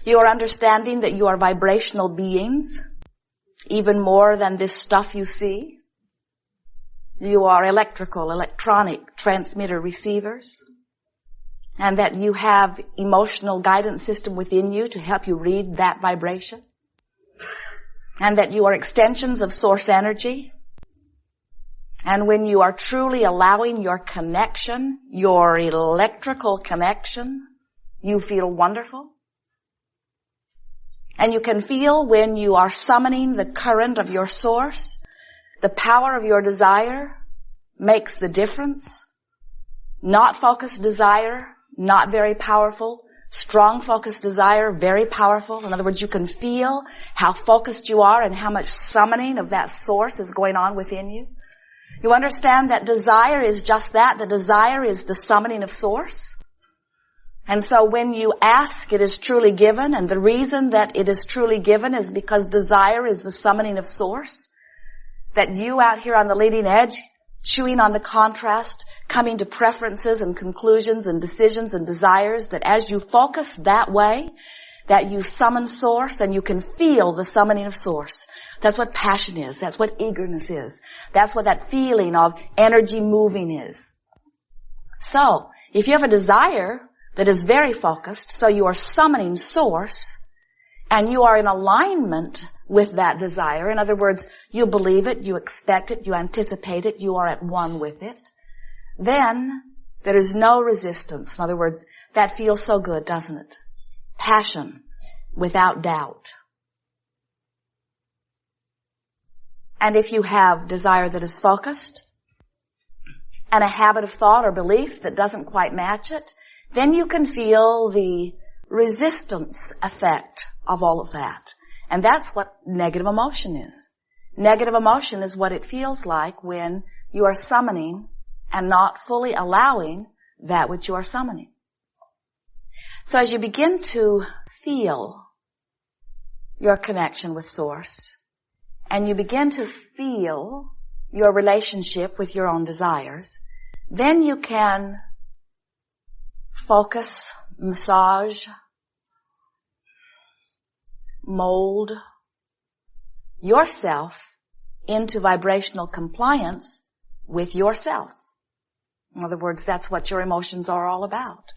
You are understanding that you are vibrational beings, even more than this stuff you see. You are electrical, electronic transmitter receivers, and that you have emotional guidance system within you to help you read that vibration, and that you are extensions of source energy. And when you are truly allowing your connection, your electrical connection, you feel wonderful. And you can feel when you are summoning the current of your source, the power of your desire makes the difference. Not focused desire, not very powerful. Strong focused desire, very powerful. In other words, you can feel how focused you are and how much summoning of that source is going on within you. You understand that desire is just that. The desire is the summoning of source. And so when you ask, it is truly given. And the reason that it is truly given is because desire is the summoning of source. That you out here on the leading edge, chewing on the contrast, coming to preferences and conclusions and decisions and desires, that as you focus that way, that you summon source and you can feel the summoning of source. That's what passion is. That's what eagerness is. That's what that feeling of energy moving is. So, if you have a desire that is very focused, so you are summoning source, and you are in alignment with that desire. In other words, you believe it, you expect it, you anticipate it, you are at one with it. Then there is no resistance. In other words, that feels so good, doesn't it? Passion without doubt. And if you have desire that is focused and a habit of thought or belief that doesn't quite match it, then you can feel the resistance effect of all of that. And that's what negative emotion is. Negative emotion is what it feels like when you are summoning and not fully allowing that which you are summoning. So as you begin to feel your connection with Source, and you begin to feel your relationship with your own desires, then you can focus, massage, mold yourself into vibrational compliance with yourself. In other words, that's what your emotions are all about.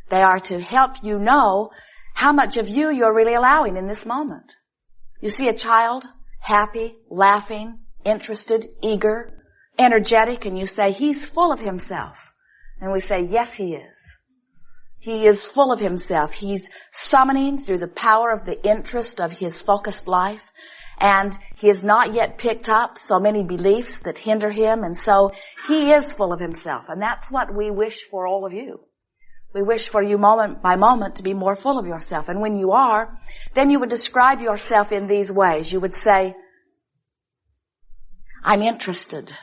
They are to help you know how much of you you're really allowing in this moment. You see a child, happy, laughing, interested, eager, energetic, and you say, he's full of himself. And we say, yes, he is. He is full of himself. He's summoning through the power of the interest of his focused life. And he has not yet picked up so many beliefs that hinder him. And so he is full of himself. And that's what we wish for all of you. We wish for you moment by moment to be more full of yourself. And when you are, then you would describe yourself in these ways. You would say, I'm interested.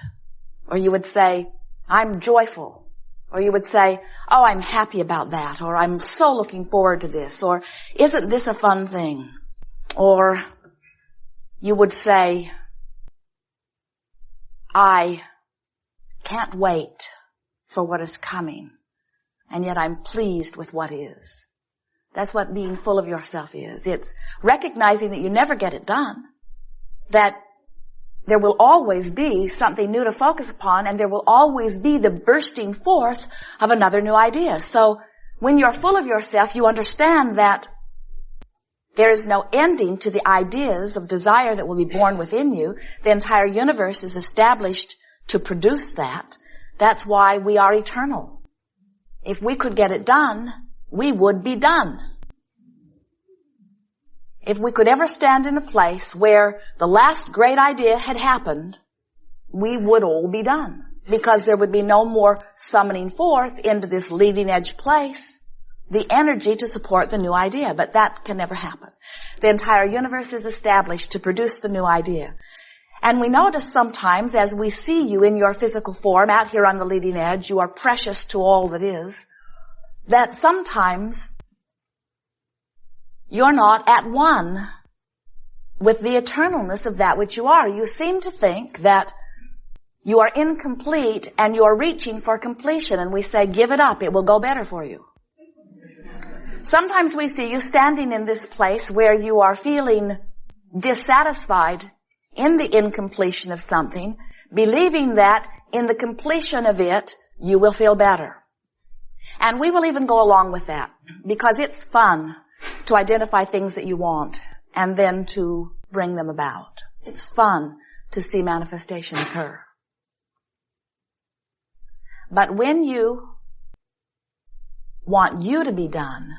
Or you would say, I'm joyful. Or you would say, oh, I'm happy about that. Or I'm so looking forward to this. Or isn't this a fun thing? Or you would say, I can't wait for what is coming. And yet I'm pleased with what is. That's what being full of yourself is. It's recognizing that you never get it done. That there will always be something new to focus upon, and there will always be the bursting forth of another new idea. So when you're full of yourself, you understand that there is no ending to the ideas of desire that will be born within you. The entire universe is established to produce that. That's why we are eternal. If we could get it done, we would be done. If we could ever stand in a place where the last great idea had happened, we would all be done. Because there would be no more summoning forth into this leading edge place the energy to support the new idea. But that can never happen. The entire universe is established to produce the new idea. And we notice sometimes as we see you in your physical form out here on the leading edge, you are precious to all that is, that sometimes you're not at one with the eternalness of that which you are. You seem to think that you are incomplete and you're reaching for completion. And we say, give it up. It will go better for you. Sometimes we see you standing in this place where you are feeling dissatisfied in the incompletion of something, believing that in the completion of it, you will feel better. And we will even go along with that because it's fun to identify things that you want and then to bring them about. It's fun to see manifestation occur. But when you want you to be done,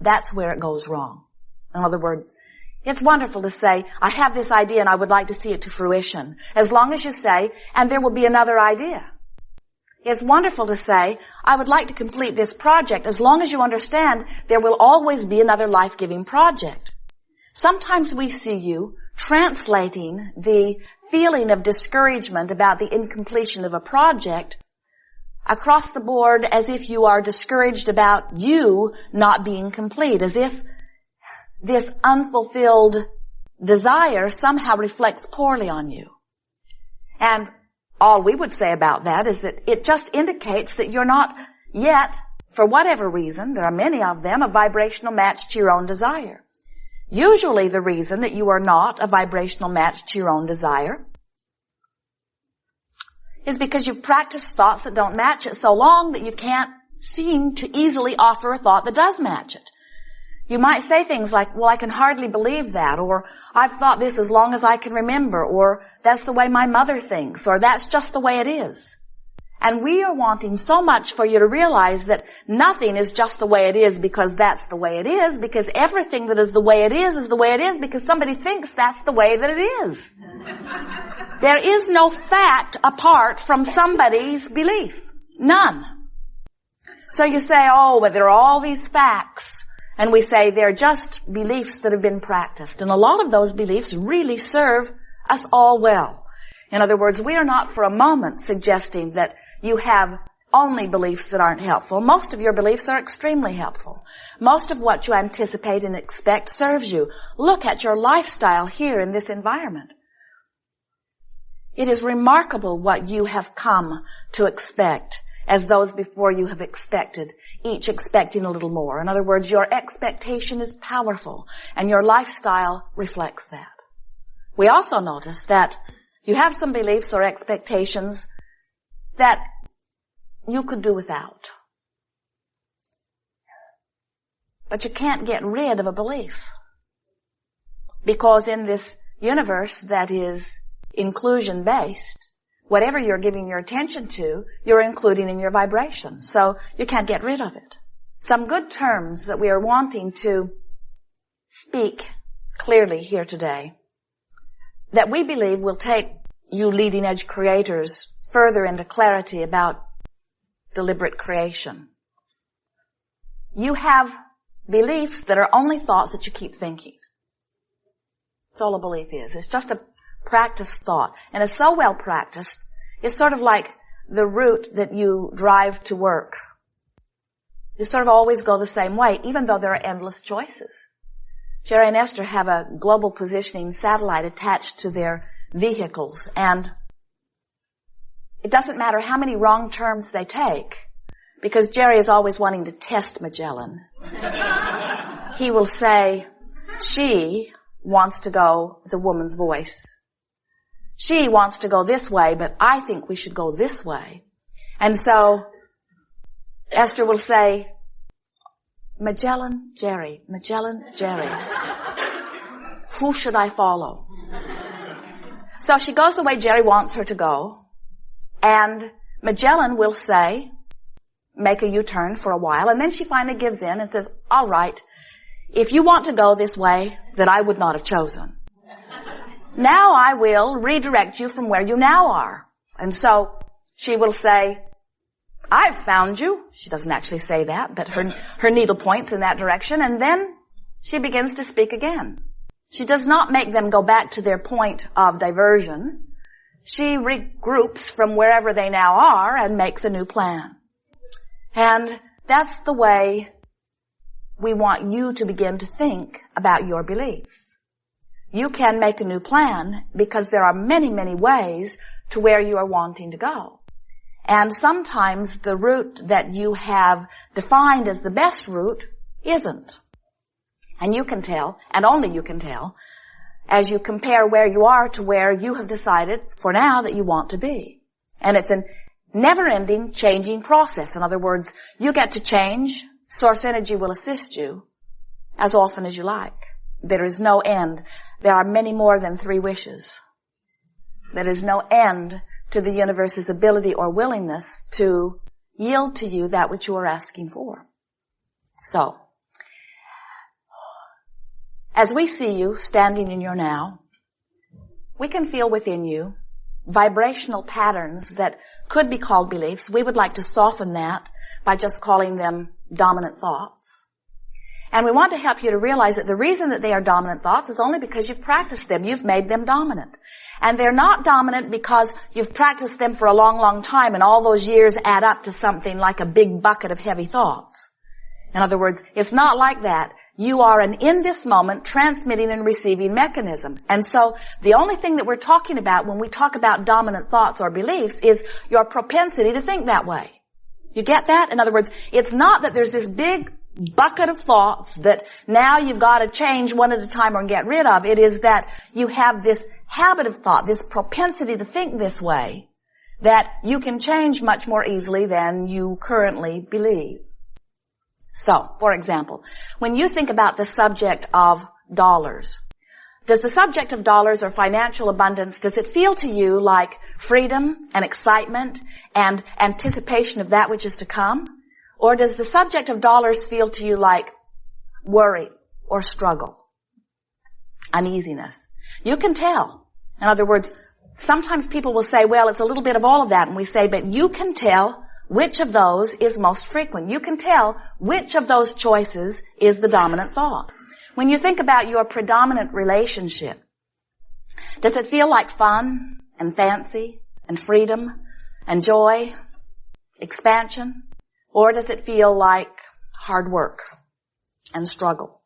that's where it goes wrong. In other words, it's wonderful to say, I have this idea and I would like to see it to fruition. As long as you say, and there will be another idea. It's wonderful to say, I would like to complete this project. As long as you understand, there will always be another life-giving project. Sometimes we see you translating the feeling of discouragement about the incompletion of a project across the board as if you are discouraged about you not being complete, as if this unfulfilled desire somehow reflects poorly on you. And all we would say about that is that it just indicates that you're not yet, for whatever reason, there are many of them, a vibrational match to your own desire. Usually the reason that you are not a vibrational match to your own desire is because you've practiced thoughts that don't match it so long that you can't seem to easily offer a thought that does match it. You might say things like, well, I can hardly believe that, or I've thought this as long as I can remember, or that's the way my mother thinks, or that's just the way it is. And we are wanting so much for you to realize that nothing is just the way it is because that's the way it is, because everything that is the way it is the way it is because somebody thinks that's the way that it is. There is no fact apart from somebody's belief. None. So you say, oh, but there are all these facts. And we say they're just beliefs that have been practiced. And a lot of those beliefs really serve us all well. In other words, we are not for a moment suggesting that you have only beliefs that aren't helpful. Most of your beliefs are extremely helpful. Most of what you anticipate and expect serves you. Look at your lifestyle here in this environment. It is remarkable what you have come to expect as those before you have expected, each expecting a little more. In other words, your expectation is powerful, and your lifestyle reflects that. We also notice that you have some beliefs or expectations that you could do without. But you can't get rid of a belief. Because in this universe that is inclusion-based, whatever you're giving your attention to, you're including in your vibration. So you can't get rid of it. Some good terms that we are wanting to speak clearly here today that we believe will take you leading edge creators further into clarity about deliberate creation. You have beliefs that are only thoughts that you keep thinking. That's all a belief is. It's just a practiced thought. And it's so well practiced, it's sort of like the route that you drive to work. You sort of always go the same way, even though there are endless choices. Jerry and Esther have a global positioning satellite attached to their vehicles, and it doesn't matter how many wrong turns they take, because Jerry is always wanting to test Magellan. He will say, she wants to go, it's a woman's voice. She wants to go this way, but I think we should go this way. And so Esther will say, Magellan, Jerry, Magellan, Jerry. Who should I follow? So she goes the way Jerry wants her to go, and Magellan will say, make a U-turn for a while, and then she finally gives in and says, all right, if you want to go this way that I would not have chosen, now I will redirect you from where you now are. And so she will say, I've found you. She doesn't actually say that, but her needle points in that direction, and then she begins to speak again. She does not make them go back to their point of diversion. She regroups from wherever they now are and makes a new plan. And that's the way we want you to begin to think about your beliefs. You can make a new plan because there are many, many ways to where you are wanting to go. And sometimes the route that you have defined as the best route isn't. And you can tell, and only you can tell, as you compare where you are to where you have decided for now that you want to be. And it's a never-ending changing process. In other words, you get to change. Source energy will assist you as often as you like. There is no end. There are many more than 3 wishes. There is no end to the universe's ability or willingness to yield to you that which you are asking for. So, as we see you standing in your now, we can feel within you vibrational patterns that could be called beliefs. We would like to soften that by just calling them dominant thoughts. And we want to help you to realize that the reason that they are dominant thoughts is only because you've practiced them. You've made them dominant. And they're not dominant because you've practiced them for a long, long time and all those years add up to something like a big bucket of heavy thoughts. In other words, it's not like that. You are an in this moment transmitting and receiving mechanism. And so the only thing that we're talking about when we talk about dominant thoughts or beliefs is your propensity to think that way. You get that? In other words, it's not that there's this big bucket of thoughts that now you've got to change one at a time or get rid of. It is that you have this habit of thought, this propensity to think this way, that you can change much more easily than you currently believe. So, for example, when you think about the subject of dollars, does the subject of dollars or financial abundance, does it feel to you like freedom and excitement and anticipation of that which is to come? Or does the subject of dollars feel to you like worry or struggle, uneasiness? You can tell. In other words, sometimes people will say, well, it's a little bit of all of that. And we say, but you can tell which of those is most frequent. You can tell which of those choices is the dominant thought. When you think about your predominant relationship, does it feel like fun and fancy and freedom and joy, expansion? Or does it feel like hard work and struggle?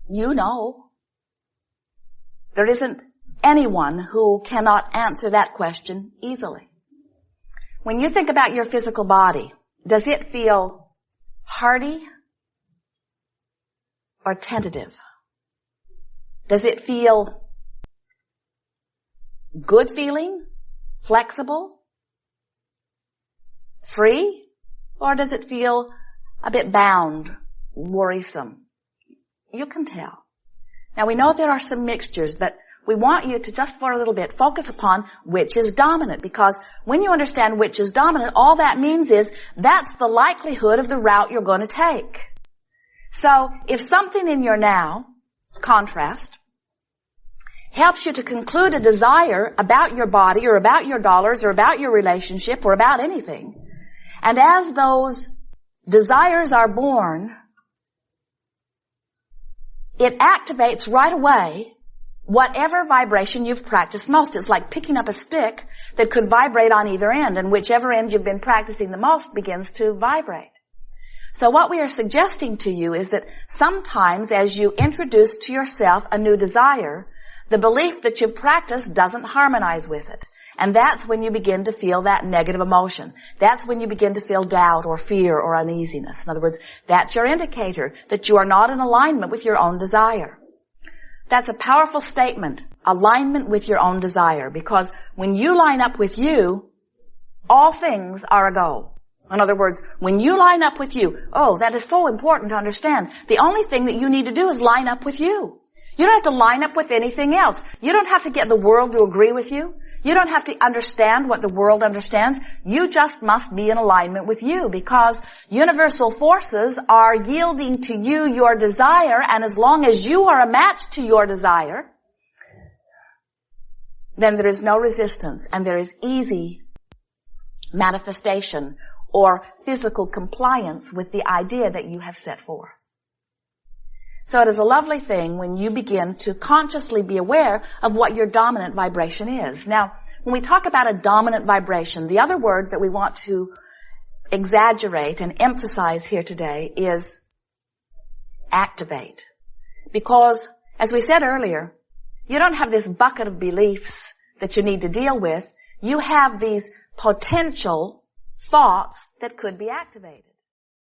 You know. There isn't anyone who cannot answer that question easily. When you think about your physical body, does it feel hardy or tentative? Does it feel good feeling, flexible, free? Or does it feel a bit bound, worrisome? You can tell. Now we know there are some mixtures, but we want you to just for a little bit focus upon which is dominant, because when you understand which is dominant, all that means is that's the likelihood of the route you're going to take. So if something in your now, contrast, helps you to conclude a desire about your body or about your dollars or about your relationship or about anything, and as those desires are born, it activates right away whatever vibration you've practiced most. It's like picking up a stick that could vibrate on either end, and whichever end you've been practicing the most begins to vibrate. So what we are suggesting to you is that sometimes as you introduce to yourself a new desire, the belief that you've practiced doesn't harmonize with it. And that's when you begin to feel that negative emotion. That's when you begin to feel doubt or fear or uneasiness. In other words, that's your indicator that you are not in alignment with your own desire. That's a powerful statement, alignment with your own desire, because when you line up with you, all things are a go. In other words, when you line up with you, that is so important to understand. The only thing that you need to do is line up with you. You don't have to line up with anything else. You don't have to get the world to agree with you. You don't have to understand what the world understands. You just must be in alignment with you, because universal forces are yielding to you your desire, and as long as you are a match to your desire, then there is no resistance and there is easy manifestation or physical compliance with the idea that you have set forth. So it is a lovely thing when you begin to consciously be aware of what your dominant vibration is. Now, when we talk about a dominant vibration, the other word that we want to exaggerate and emphasize here today is activate. Because, as we said earlier, you don't have this bucket of beliefs that you need to deal with. You have these potential thoughts that could be activated.